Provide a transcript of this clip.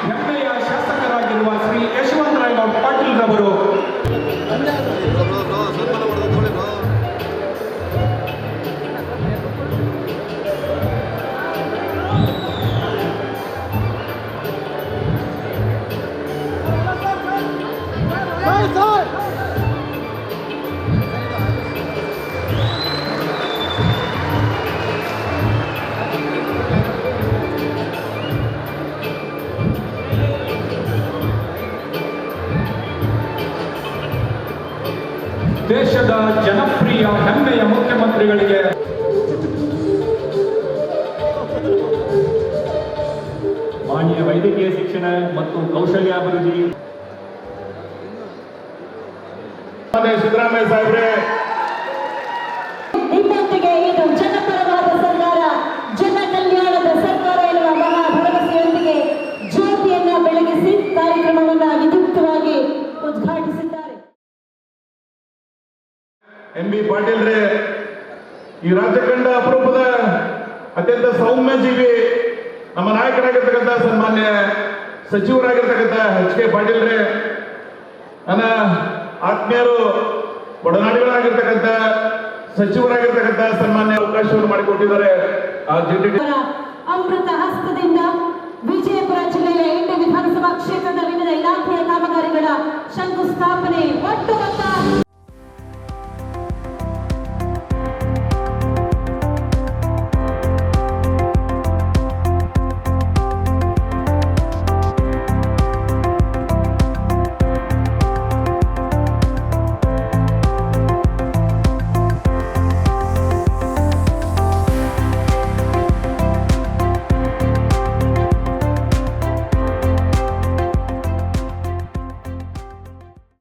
ಹೆಮ್ಮೆಯ ಶಾಸಕರಾಗಿರುವ ಶ್ರೀ ಯಶವಂತರಾಯಗೌಡ ಪಾಟೀಲ್ ರವರು ದೇಶದ ಜನಪ್ರಿಯ ಹೆಮ್ಮೆಯ ಮುಖ್ಯಮಂತ್ರಿಗಳಿಗೆ ಮಾನ್ಯ ವೈದ್ಯಕೀಯ ಶಿಕ್ಷಣ ಮತ್ತು ಕೌಶಲ್ಯಾಭಿವೃದ್ಧಿ ಸಿದ್ದರಾಮಯ್ಯ ಸಾಹೇಬ್ರೆ, ನಿಮ್ಮೊಂದಿಗೆ ಇದು ಜನಪರವಾದ ಸರ್ಕಾರ, ಜನ ಕಲ್ಯಾಣದ ಸರ್ಕಾರ ಎನ್ನುವ ಮಹಾ ಭರವಸೆಯೊಂದಿಗೆ ಜ್ಯೋತಿಯನ್ನ ಬೆಳಗಿಸಿ ಕಾರ್ಯಕ್ರಮವನ್ನು ವಿದ್ಯುಕ್ತವಾಗಿ ಉದ್ಘಾಟಿಸಿದ್ದಾರೆ. ಎಂ.ಬಿ. ಪಾಟೀಲ್ ರೇ, ಈ ರಾಜ್ಯ ಕಂಡ ಅಪರೂಪದ ಅತ್ಯಂತ ಸೌಮ್ಯ ಜೀವಿ ನಮ್ಮ ನಾಯಕರಾಗಿರ್ತಕ್ಕಂಥ ಸನ್ಮಾನ್ಯ ಸಚಿವರಾಗಿರ್ತಕ್ಕಂಥ ಎಚ್.ಕೆ. ಪಾಟೀಲ್ ರೇ, ನನ್ನ ಆತ್ಮೀಯರು, ಒಡನಾಡಿಗಳಾಗಿರ್ತಕ್ಕಂಥ ಸಚಿವರಾಗಿರ್ತಕ್ಕಂಥ ಸನ್ಮಾನ್ಯ ಅವಕಾಶವನ್ನು ಮಾಡಿಕೊಟ್ಟಿದ್ದಾರೆ. ಅಮೃತ ಹಸ್ತದಿಂದ ವಿಜಯಪುರ ಜಿಲ್ಲೆಯ 8 ವಿಧಾನಸಭಾ ಕ್ಷೇತ್ರದ ವಿವಿಧ ಇಲಾಖೆಯ ಕಾಮಗಾರಿಗಳ ಶಂಕುಸ್ಥಾಪನೆ ಒಟ್ಟು ಮೊತ್ತ